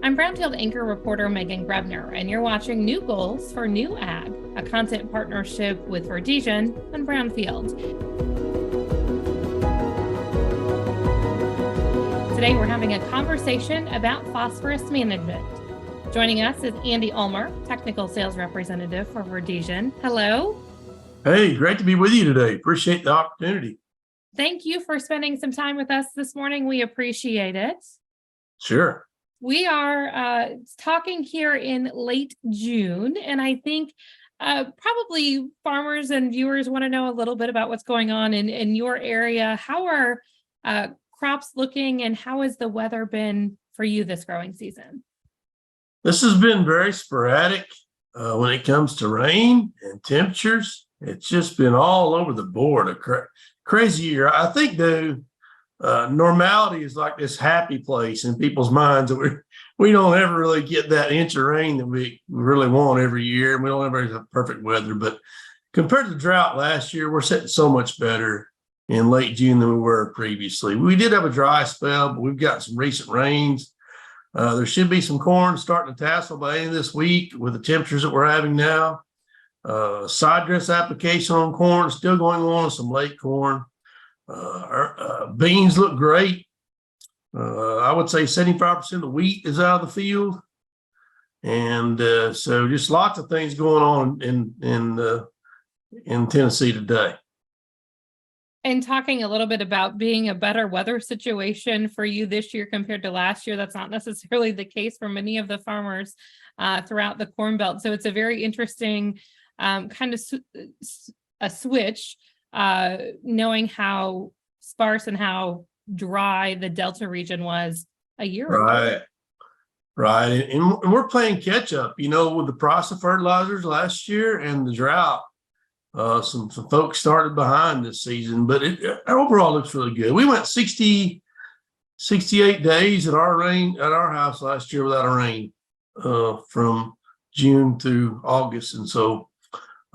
I'm Brownfield anchor reporter Meghan Grebner, and you're watching NUE Goals for NUE Ag, a content partnership with Verdesian and Brownfield. Today, we're having a conversation about phosphorus management. Joining us is Andy Ulmer, technical sales representative for Verdesian. Hello. Hey, great to be with you today. Appreciate the opportunity. Thank you for spending some time with us this morning. We appreciate it. Sure. We are talking here in late June, and I think probably farmers and viewers want to know a little bit about what's going on in your area. How are crops looking, and how has the weather been for you this growing season? This has been very sporadic when it comes to rain and temperatures. It's just been all over the board, a crazy year. I think, though, normality is like this happy place in people's minds that we don't ever really get that inch of rain that we really want every year. And we don't ever have perfect weather, but compared to the drought last year, we're sitting so much better in late June than we were previously. We did have a dry spell, but we've got some recent rains. There should be some corn starting to tassel by the end of this week with the temperatures that we're having now. Side dress application on corn is still going on, some late corn. Our beans look great. I would say 75% of the wheat is out of the field. And so just lots of things going on in Tennessee today. And talking a little bit about being a better weather situation for you this year compared to last year, that's not necessarily the case for many of the farmers throughout the Corn Belt. So it's a very interesting kind of a switch, knowing how sparse and how dry the Delta region was a year ago. Right. And we're playing catch up, with the price of fertilizers last year and the drought. Some folks started behind this season, but it overall looks really good. We went 68 days at our house last year without a rain from June through August. And so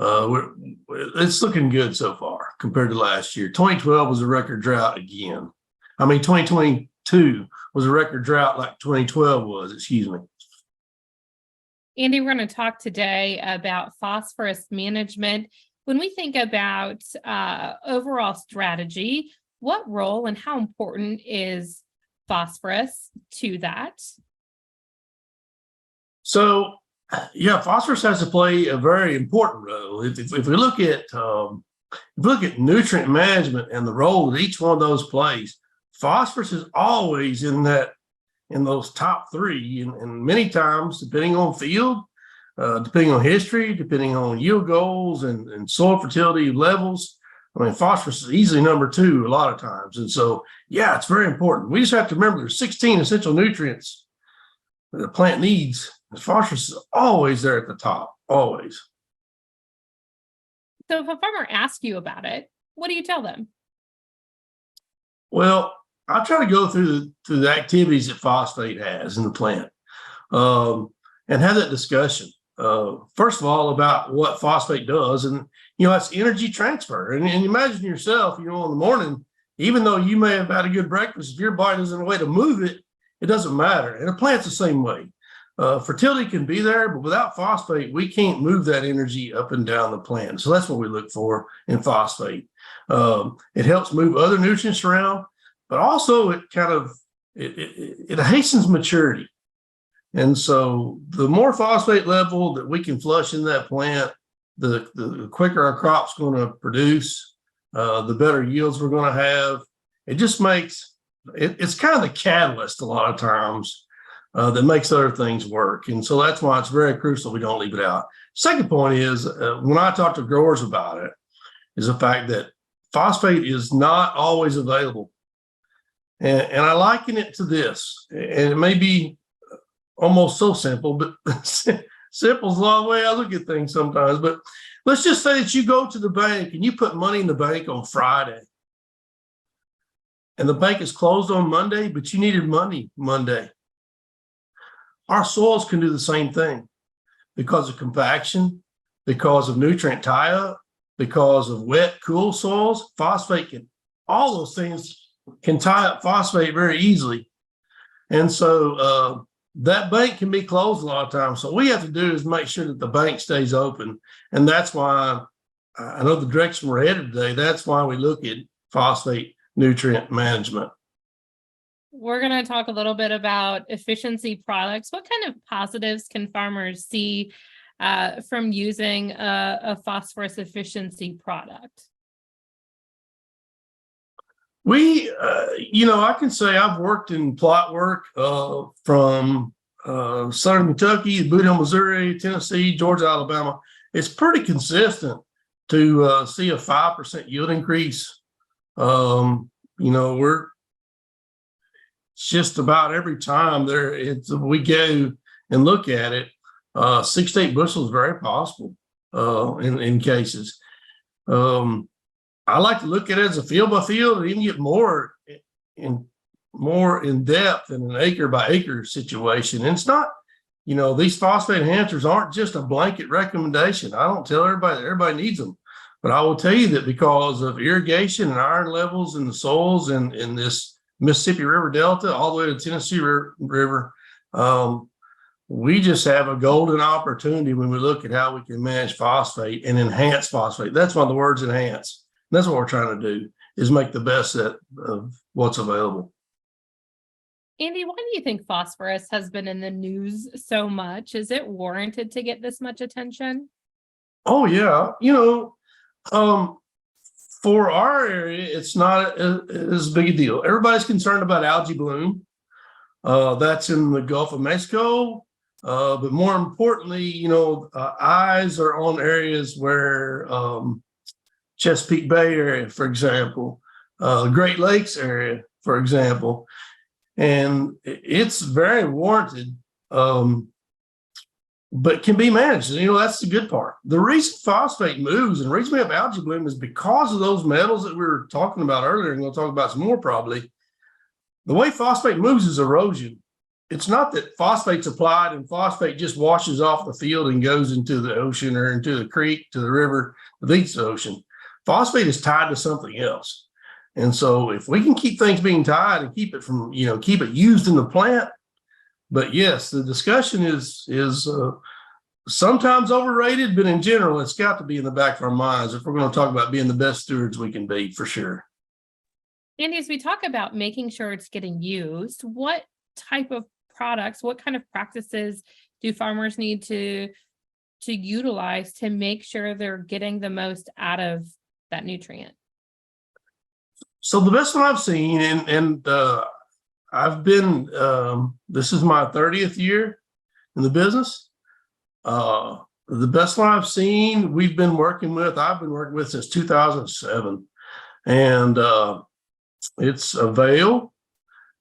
it's looking good so far compared to last year. 2012 was a record drought again. 2022 was a record drought like 2012 was, excuse me. Andy, we're going to talk today about phosphorus management. When we think about overall strategy, what role and how important is phosphorus to that? So, yeah, phosphorus has to play a very important role. If we look at nutrient management and the role that each one of those plays, phosphorus is always in those top three, and many times, depending on field, depending on history, depending on yield goals and soil fertility levels. Phosphorus is easily number two a lot of times. And so, yeah, it's very important. We just have to remember there's 16 essential nutrients that the plant needs. Phosphorus is always there at the top, always. So if a farmer asks you about it, what do you tell them? Well, I try to go through the activities that phosphate has in the plant and have that discussion. First of all, about what phosphate does, and it's energy transfer. And imagine yourself, in the morning, even though you may have had a good breakfast, if your body doesn't have a way to move it, it doesn't matter. And a plant's the same way. Fertility can be there, but without phosphate, we can't move that energy up and down the plant. So that's what we look for in phosphate. It helps move other nutrients around, but also it hastens maturity. And so the more phosphate level that we can flush in that plant, the quicker our crop's going to produce, the better yields we're going to have. It just makes it's kind of the catalyst a lot of times that makes other things work. And so that's why it's very crucial we don't leave it out. Second point is when I talk to growers about it, is the fact that phosphate is not always available. And I liken it to this, and it may be almost so simple, but simple is a lot of the way I look at things sometimes. But let's just say that you go to the bank and you put money in the bank on Friday, and the bank is closed on Monday, but you needed money Monday. Our soils can do the same thing because of compaction, because of nutrient tie-up, because of wet, cool soils. Phosphate all those things can tie up phosphate very easily. And so that bank can be closed a lot of times. So what we have to do is make sure that the bank stays open. And that's why I know the direction we're headed today. That's why we look at phosphate nutrient management. We're going to talk a little bit about efficiency products. What kind of positives can farmers see from using a phosphorus efficiency product? I can say I've worked in plot work from Southern Kentucky, Boone Hill, Missouri, Tennessee, Georgia, Alabama. It's pretty consistent to see a 5% yield increase. We're just about every time we go and look at it, 6 to 8 bushels is very possible in cases. I like to look at it as a field by field and even get more in depth in an acre by acre situation. And it's not, these phosphate enhancers aren't just a blanket recommendation. I don't tell everybody that everybody needs them, but I will tell you that because of irrigation and iron levels in the soils and in this Mississippi River Delta all the way to the Tennessee River, we just have a golden opportunity when we look at how we can manage phosphate and enhance phosphate. That's one of the words, enhance. That's what we're trying to do, is make the best of what's available. Andy, why do you think phosphorus has been in the news so much? Is it warranted to get this much attention? Oh, yeah. For our area, it's not as big a deal. Everybody's concerned about algae bloom. That's in the Gulf of Mexico. But more importantly, eyes are on areas where Chesapeake Bay area, for example, Great Lakes area, for example, and it's very warranted, but can be managed. That's the good part. The reason phosphate moves and the reason we have algae bloom is because of those metals that we were talking about earlier, and we'll talk about some more probably. The way phosphate moves is erosion. It's not that phosphate's applied and phosphate just washes off the field and goes into the ocean or into the creek, to the river, beneath the ocean. Phosphate is tied to something else. And so if we can keep things being tied and keep it from, keep it used in the plant. But yes, the discussion is sometimes overrated, but in general, it's got to be in the back of our minds if we're going to talk about being the best stewards we can be, for sure. Andy, as we talk about making sure it's getting used, what type of products, what kind of practices do farmers need to utilize to make sure they're getting the most out of that nutrient? So the best one I've seen, and I've been, this is my 30th year in the business. The best one I've seen, I've been working with since 2007. And it's Avail,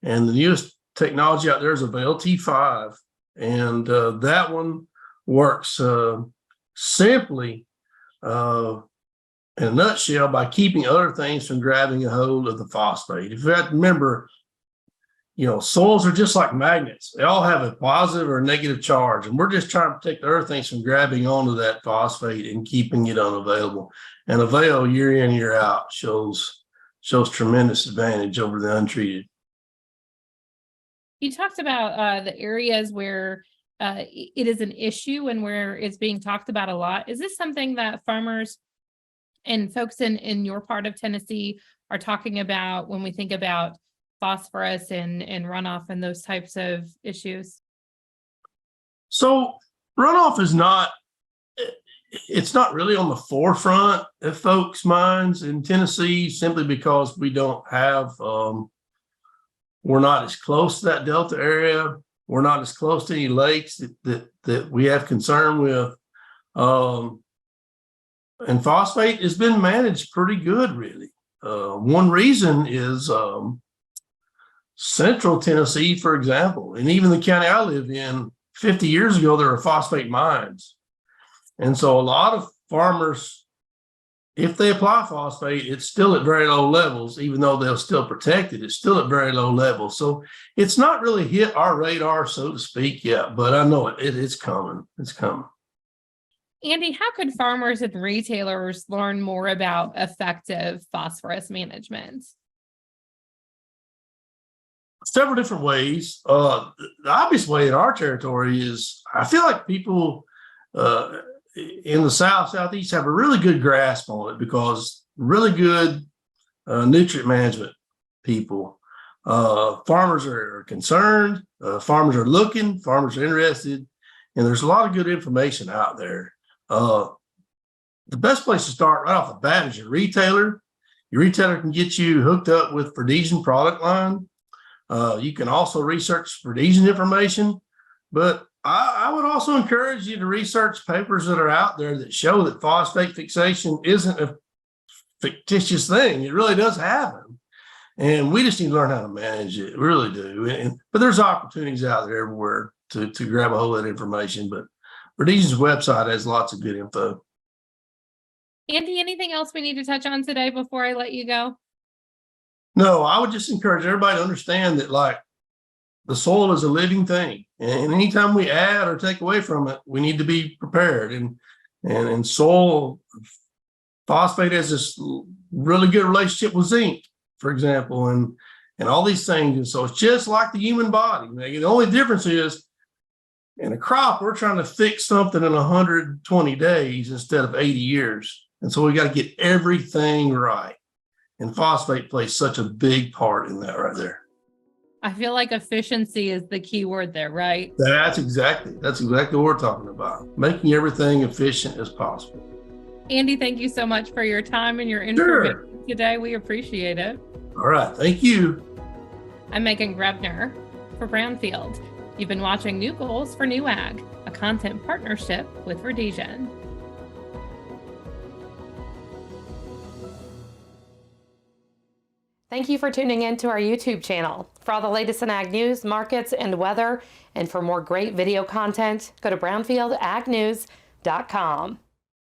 and the newest technology out there is Avail T5. And that one works simply, in a nutshell, by keeping other things from grabbing a hold of the phosphate. If you have to remember, soils are just like magnets. They all have a positive or negative charge, and we're just trying to protect the other things from grabbing onto that phosphate and keeping it unavailable. And Avail, year in, year out, shows tremendous advantage over the untreated. You talked about the areas where it is an issue and where it's being talked about a lot. Is this something that farmers and folks in your part of Tennessee are talking about when we think about phosphorus and runoff and those types of issues? So runoff is it's not really on the forefront of folks' minds in Tennessee, simply because we don't have, we're not as close to that Delta area. We're not as close to any lakes that we have concern with. And phosphate has been managed pretty good, really. One reason is Central Tennessee, for example, and even the county I live in, 50 years ago, there were phosphate mines. And so a lot of farmers, if they apply phosphate, it's still at very low levels, even though they'll still protect it. It's still at very low levels. So it's not really hit our radar, so to speak, yet, but I know it's coming. It's coming. Andy, how could farmers and retailers learn more about effective phosphorus management? several different ways. The obvious way in our territory is I feel like people in the Southeast have a really good grasp on it because really good nutrient management people. Farmers are concerned, farmers are looking, farmers are interested, and there's a lot of good information out there. The best place to start right off the bat is your retailer. Your retailer can get you hooked up with Verdesian product line. You can also research Verdesian information, but I would also encourage you to research papers that are out there that show that phosphate fixation isn't a fictitious thing. It really does happen. And we just need to learn how to manage it. We really do. But there's opportunities out there everywhere to grab a hold of that information. But Verdesian's website has lots of good info. Andy, anything else we need to touch on today before I let you go? No, I would just encourage everybody to understand that like the soil is a living thing. And anytime we add or take away from it, we need to be prepared. And soil phosphate has this really good relationship with zinc, for example, and all these things. And so it's just like the human body. The only difference is in a crop, we're trying to fix something in 120 days instead of 80 years. And so we got to get everything right. And phosphate plays such a big part in that right there. I feel like efficiency is the key word there, right? That's exactly what we're talking about. Making everything efficient as possible. Andy, thank you so much for your time and your information today. We appreciate it. All right. Thank you. I'm Meghan Grebner for Brownfield. You've been watching NUE Goals for NUE Ag, a content partnership with Verdesian. Thank you for tuning in to our YouTube channel. For all the latest in ag news, markets, and weather, and for more great video content, go to brownfieldagnews.com.